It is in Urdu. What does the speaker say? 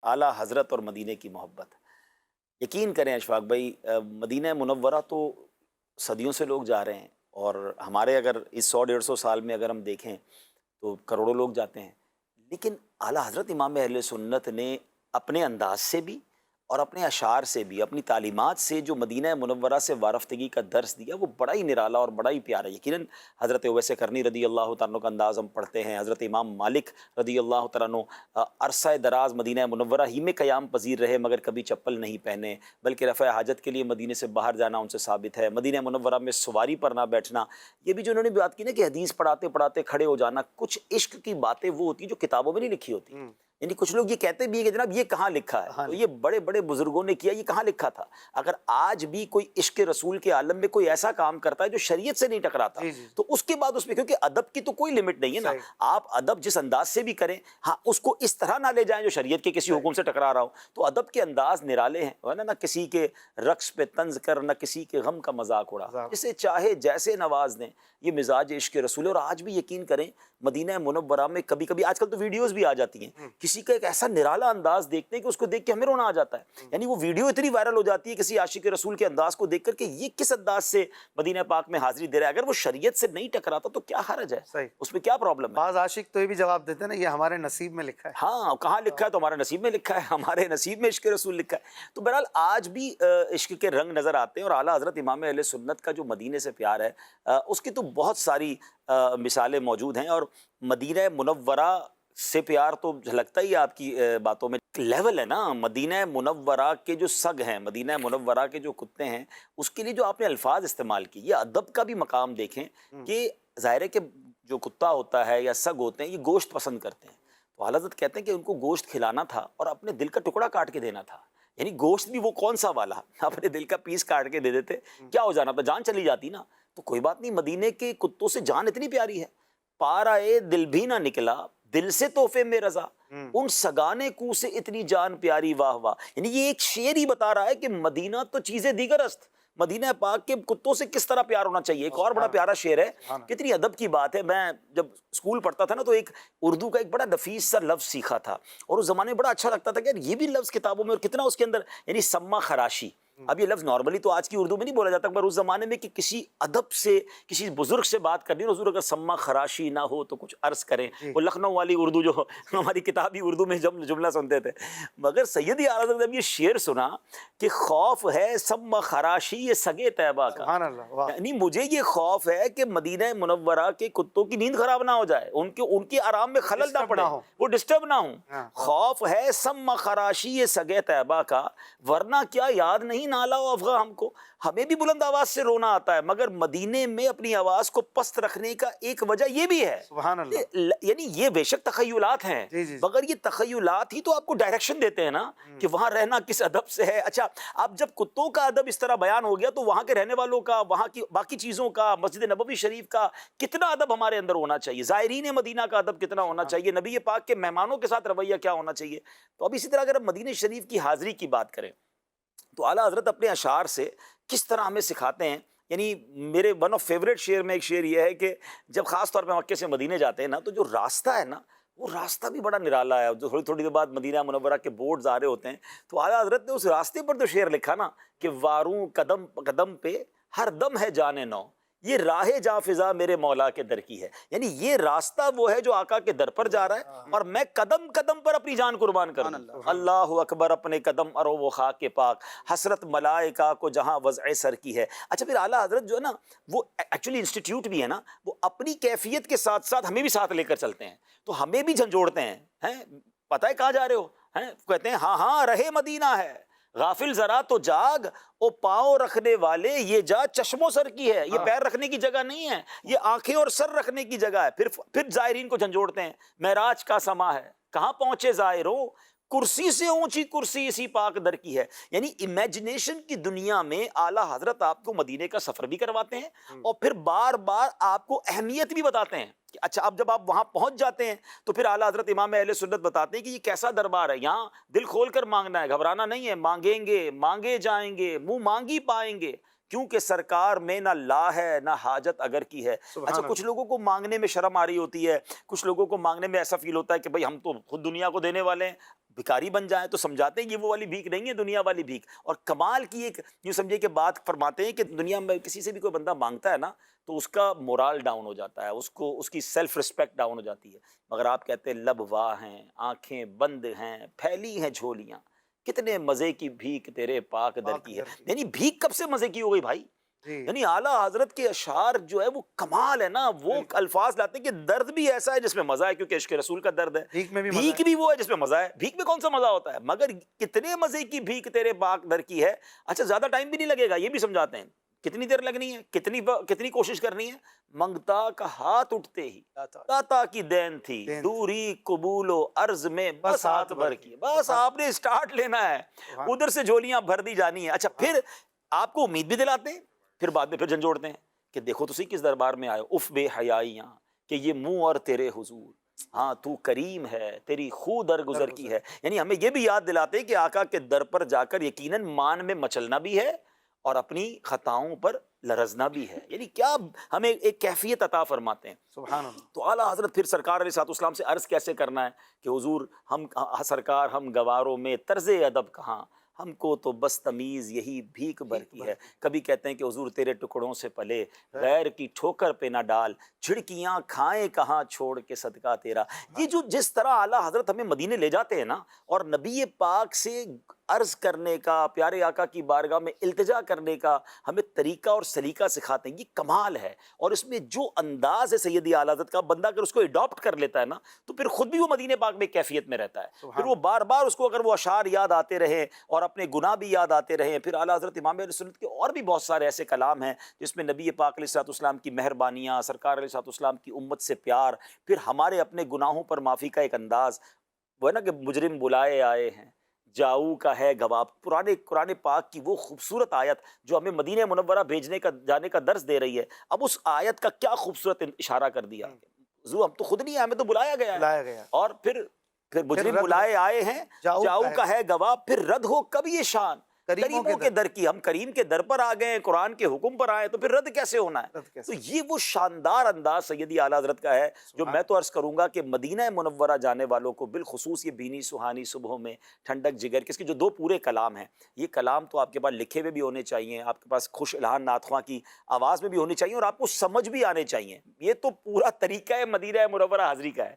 اعلیٰ حضرت اور مدینہ کی محبت. یقین کریں اشفاق بھائی، مدینہ منورہ تو صدیوں سے لوگ جا رہے ہیں، اور ہمارے اگر اس 100-150 سال میں اگر ہم دیکھیں تو کروڑوں لوگ جاتے ہیں، لیکن اعلیٰ حضرت امام اہل سنت نے اپنے انداز سے بھی اور اپنے اشعار سے بھی، اپنی تعلیمات سے جو مدینہ منورہ سے وارفتگی کا درس دیا وہ بڑا ہی نرالا اور بڑا ہی پیارا. یقیناً حضرت اویس کرنی رضی اللہ تعالیٰ عنہ کا انداز ہم پڑھتے ہیں، حضرت امام مالک رضی اللہ تعالیٰ عنہ عرصہ دراز مدینہ منورہ ہی میں قیام پذیر رہے مگر کبھی چپل نہیں پہنے، بلکہ رفع حاجت کے لیے مدینہ سے باہر جانا ان سے ثابت ہے. مدینہ منورہ میں سواری پر نہ بیٹھنا، یہ بھی جو انہوں نے بات کی نا کہ حدیث پڑھاتے پڑھاتے کھڑے ہو جانا. کچھ عشق کی باتیں وہ ہوتی ہیں جو کتابوں میں نہیں لکھی ہوتی. یعنی کچھ لوگ یہ کہتے بھی ہیں کہ جناب یہ کہاں لکھا ہے، تو یہ بڑے بڑے بزرگوں نے کیا، یہ کہاں لکھا تھا؟ اگر آج بھی کوئی عشق رسول کے عالم میں کوئی ایسا کام کرتا ہے جو شریعت سے نہیں ٹکراتا تو اس کے بعد اس میں، کیونکہ ادب کی تو کوئی لمٹ نہیں ہے نا، آپ ادب جس انداز سے بھی کریں، ہاں اس کو اس طرح نہ لے جائیں جو شریعت کے کسی حکم سے ٹکرا رہا ہو. تو ادب کے انداز نرالے ہیں، نہ کسی کے رقص پہ طنز کر، نہ کسی کے غم کا مذاق اڑا، جسے چاہے جیسے نواز دیں. یہ مزاج عشق رسول ہے. اور آج بھی یقین کریں مدینہ منورہ میں کبھی کبھی، آج کل تو ویڈیوز بھی آ جاتی ہیں، کسی کا ایک ایسا نرالا انداز دیکھتے ہیں کہ اس کو دیکھ کے ہمیں رونا آ جاتا ہے. یعنی وہ ویڈیو اتنی وائرل ہو جاتی ہے کسی عاشق رسول کے انداز کو دیکھ کر کہ یہ کس انداز سے مدینہ پاک میں حاضری دے رہا ہے. اگر وہ شریعت سے نہیں ٹکراتا تو کیا حرج ہے، اس میں کیا پرابلم ہے؟ بعض عاشق تو یہ بھی جواب دیتے ہیں نا، یہ ہمارے نصیب میں لکھا ہے. ہاں کہاں لکھا ہے؟ تو ہمارے نصیب میں لکھا ہے، ہمارے نصیب میں عشق رسول لکھا ہے. تو بہرحال آج بھی عشق کے رنگ نظر آتے ہیں، اور اعلیٰ حضرت امام اہل سنت کا جو مدینہ سے پیار ہے اس کی تو بہت ساری مثالیں موجود ہیں. اور مدینہ منورہ سے پیار تو جھلکتا ہی آپ کی باتوں میں. لیول ہے نا مدینہ منورہ کے جو سگ ہیں، مدینہ منورہ کے جو کتے ہیں، اس کے لیے جو آپ نے الفاظ استعمال کی، یہ ادب کا بھی مقام دیکھیں کہ ظاہر ہے کہ جو کتا ہوتا ہے یا سگ ہوتے ہیں یہ گوشت پسند کرتے ہیں. تو اعلیٰ حضرت کہتے ہیں کہ ان کو گوشت کھلانا تھا اور اپنے دل کا ٹکڑا کاٹ کے دینا تھا. یعنی گوشت بھی وہ کون سا والا، اپنے دل کا پیس کاٹ کے دے دیتے، کیا ہو جانا تھا؟ جان چلی جاتی نا. تو کوئی بات نہیں، مدینے کے کتوں سے جان اتنی پیاری ہے. پارائے دل بھی نہ نکلا دل سے تحفے میں رضا، ان سگانے کو سے اتنی جان پیاری واہ واہ. یعنی یہ ایک شعر ہی بتا رہا ہے کہ مدینہ تو چیزیں دیگر است، مدینہ پاک کے کتوں سے کس طرح پیار ہونا چاہیے. ایک اور بڑا پیارا شعر ہے، کتنی ادب کی بات ہے. میں جب اسکول پڑھتا تھا نا تو ایک اردو کا ایک بڑا نفیس سا لفظ سیکھا تھا، اور اس زمانے میں بڑا اچھا لگتا تھا کہ یہ بھی لفظ کتابوں میں، اور کتنا اس کے اندر، یعنی سما خراشی. اب یہ لفظ نارملی تو آج کی اردو میں نہیں بولا جاتا، پر اس زمانے میں کہ کسی ادب سے کسی بزرگ سے بات کرنی، حضور اگر سما خراشی نہ ہو تو کچھ عرض کریں. وہ لکھنؤ والی اردو جو ہماری کتابی اردو میں جب جملہ سنتے تھے، مگر سیدی اعلیٰ حضرت نے جب یہ شعر سنا کہ خوف ہے سما خراشی یہ سگے طیبہ کا، یعنی مجھے یہ خوف ہے کہ مدینہ منورہ کے کتوں کی نیند خراب نہ ہو جائے، ان کے آرام میں خلل نہ پڑے، وہ ڈسٹرب نہ ہوں. خوف ہے سما خراشی یہ سگے طیبہ کا، ورنہ کیا یاد نہیں نالا و افغا ہم کو. ہمیں بھی بلند آواز سے رونا آتا ہے، مگر مدینے میں اپنی آواز کو پست رکھنے کا ایک وجہ یہ بھی ہے. سبحان اللہ. یعنی یہ بے شک تخیلات ہیں، مگر یہ تخیلات ہی تو آپ کو ڈائریکشن دیتے ہیں نا کہ وہاں رہنا کس ادب سے ہے. اچھا اب جب کتوں کا ادب اس طرح بیان ہو گیا تو وہاں کے رہنے والوں کا، وہاں کی باقی چیزوں کا، مسجد نبوی شریف کا کتنا ادب ہمارے اندر ہونا چاہیے، زائرین مدینہ کا ادب کتنا ہونا چاہیے، نبی پاک کے مہمانوں کے ساتھ رویہ کیا ہونا چاہیے. تو اب اسی طرح اگر ہم مدینہ شریف کی حاضری کی بات کریں تو اعلیٰ حضرت اپنے اشعار سے کس طرح ہمیں سکھاتے ہیں. یعنی میرے ون آف فیوریٹ شعر میں ایک شعر یہ ہے کہ جب خاص طور پہ مکے سے مدینے جاتے ہیں نا تو جو راستہ ہے نا وہ راستہ بھی بڑا نرالا ہے. جو تھوڑی دیر بعد مدینہ منورہ کے بورڈز آ رہے ہوتے ہیں تو اعلیٰ حضرت نے اس راستے پر تو شعر لکھا نا کہ واروں قدم قدم پہ ہر دم ہے جانے نو، یہ راہ جاں فضا میرے مولا کے در کی ہے. یعنی یہ راستہ وہ ہے جو آقا کے در پر جا رہا ہے اور میں قدم قدم پر اپنی جان قربان کروں. اللہ اکبر اپنے قدم ارو وہ خاک پاک، حسرت ملائکہ کو جہاں وضع سر کی ہے. اچھا پھر اعلیٰ حضرت جو ہے نا وہ ایکچولی انسٹیٹیوٹ بھی ہے نا، وہ اپنی کیفیت کے ساتھ ساتھ ہمیں بھی ساتھ لے کر چلتے ہیں، تو ہمیں بھی جھنجھوڑتے ہیں. پتہ ہے کہاں جا رہے ہو؟ کہتے ہیں ہاں ہاں رہے مدینہ ہے، غافل ذرا تو جاگ، او پاؤں رکھنے والے یہ جا چشموں سر کی ہے. یہ پیر رکھنے کی جگہ نہیں ہے، یہ آنکھیں اور سر رکھنے کی جگہ ہے. پھر زائرین کو جھنجھوڑتے ہیں، معراج کا سما ہے کہاں پہنچے زائروں، کرسی سے اونچی کرسی اسی پاک در کی ہے. یعنی امیجنیشن کی دنیا میں اعلیٰ حضرت آپ کو مدینے کا سفر بھی کرواتے ہیں اور پھر بار بار آپ کو اہمیت بھی بتاتے ہیں کہ اچھا اب جب آپ وہاں پہنچ جاتے ہیں تو پھر اعلیٰ حضرت امام اہل سنت بتاتے ہیں کہ یہ کیسا دربار ہے، یہاں دل کھول کر مانگنا ہے، گھبرانا نہیں ہے، مانگیں گے مانگے جائیں گے منہ مانگی پائیں گے، کیونکہ سرکار میں نہ لا ہے نہ حاجت اگر کی ہے. اچھا کچھ لوگوں کو مانگنے میں شرم آ رہی ہوتی ہے، کچھ لوگوں کو مانگنے میں ایسا فیل ہوتا ہے کہ بھئی ہم تو خود دنیا کو دینے والے ہیں. بھکاری بن جائیں تو سمجھاتے ہیں یہ وہ والی بھیک نہیں ہے، دنیا والی بھیک. اور کمال کی ایک یوں سمجھے کہ بات فرماتے ہیں کہ دنیا میں کسی سے بھی کوئی بندہ مانگتا ہے نا تو اس کا مورال ڈاؤن ہو جاتا ہے، اس کی سیلف رسپیکٹ ڈاؤن ہو جاتی ہے. مگر آپ کہتے ہیں لب واہ ہیں، آنکھیں بند ہیں، پھیلی ہیں جھولیاں، کتنے مزے کی بھیک تیرے پاک در کی ہے. یعنی بھیک کب سے مزے کی ہو گئی بھائی؟ یعنی اعلیٰ حضرت کے اشعار جو ہے وہ کمال ہے نا، وہ الفاظ لاتے ہیں کہ درد بھی ایسا ہے جس میں مزہ ہے، کیونکہ عشق رسول کا درد ہے. بھیک بھی وہ ہے جس میں مزہ ہے. بھیک میں کون سا مزہ ہوتا ہے؟ مگر کتنے مزے کی بھیک تیرے پاک در کی ہے. اچھا زیادہ ٹائم بھی نہیں لگے گا، یہ بھی سمجھاتے ہیں. کتنی دیر لگنی ہے، کتنی کوشش کرنی ہے؟ منگتا کا ہاتھ اٹھتے ہی داتا کی دین تھی، دوری قبول و عرض میں بس ہاتھ بھر کی. بس آپ نے اسٹارٹ لینا ہے، ادھر سے جھولیاں بھر دی جانی ہے. اچھا پھر آپ کو امید بھی دلاتے ہیں، پھر بعد میں پھر جھنجھوڑتے ہیں کہ دیکھو تو صحیح کس دربار میں آئے. اف بے حیائیاں کہ یہ منہ اور تیرے حضور، ہاں تو کریم ہے، تیری خو درگزر کی ہے. یعنی ہمیں یہ بھی یاد دلاتے ہیں کہ آقا کے در پر جا کر یقیناً مان میں مچلنا بھی ہے اور اپنی خطاؤں پر لرزنا بھی ہے. یعنی کیا ہمیں ایک کیفیت عطا فرماتے ہیں. سبحان اللہ. تو اعلیٰ حضرت پھر سرکار علیہ الصلوۃ والسلام سے عرض کیسے کرنا ہے کہ حضور ہم سرکار ہم گواروں میں طرز ادب کہاں، ہم کو تو بس تمیز یہی بھیک بھر کی ہے. کبھی کہتے ہیں کہ حضور تیرے ٹکڑوں سے پلے، غیر کی ٹھوکر پہ نہ ڈال، جھڑکیاں کھائیں کہاں چھوڑ کے صدقہ تیرا. یہ جو جس طرح اعلیٰ حضرت ہمیں مدینے لے جاتے ہیں نا، اور نبی پاک سے عرض کرنے کا، پیارے آقا کی بارگاہ میں التجا کرنے کا ہمیں طریقہ اور سلیقہ سکھاتے ہیں، یہ کمال ہے. اور اس میں جو انداز ہے سیدی اعلیٰ حضرت کا، بندہ اگر اس کو اڈاپٹ کر لیتا ہے نا تو پھر خود بھی وہ مدینے پاک میں کیفیت میں رہتا ہے. پھر وہ بار بار اس کو اگر وہ اشعار یاد آتے رہیں اور اپنے گناہ بھی یاد آتے رہیں. پھر اعلیٰ حضرت امام اہل سنت کے اور بھی بہت سارے ایسے کلام ہیں جس میں نبی پاک علیہ الصلوۃ والسلام کی مہربانیاں، سرکار علیہ الصلوۃ والسلام کی امت سے پیار، پھر ہمارے اپنے گناہوں پر معافی کا ایک انداز. وہ ہے نا کہ مجرم بلائے آئے ہیں، جاؤ کا ہے گواہ. قرآن پاک کی وہ خوبصورت آیت جو ہمیں مدینہ منورہ جانے کا درس دے رہی ہے. اب اس آیت کا کیا خوبصورت اشارہ کر دیا، حضور ہم تو خود نہیں آئے، ہمیں تو بلایا گیا ہے. اور پھر مجرم بلائے آئے ہیں، جاؤ کا ہے گواہ. پھر رد ہو کب یہ شان کریموں کے در کی. ہم کریم کے در پر آ گئے ہیں، قرآن کے حکم پر آئے، تو پھر رد کیسے ہونا ہے؟ تو یہ وہ شاندار انداز سیدی اعلیٰ حضرت کا ہے جو میں تو عرض کروں گا کہ مدینہ منورہ جانے والوں کو بالخصوص یہ بھینی سہانی صبحوں میں ٹھنڈک جگر کے، اس کے جو 2 پورے کلام ہیں، یہ کلام تو آپ کے پاس لکھے ہوئے بھی ہونے چاہیے، آپ کے پاس خوش الہان نعت خواں کی آواز میں بھی ہونی چاہیے، اور آپ کو سمجھ بھی آنے چاہیے. یہ تو پورا طریقہ ہے مدینہ منورہ حاضری کا ہے.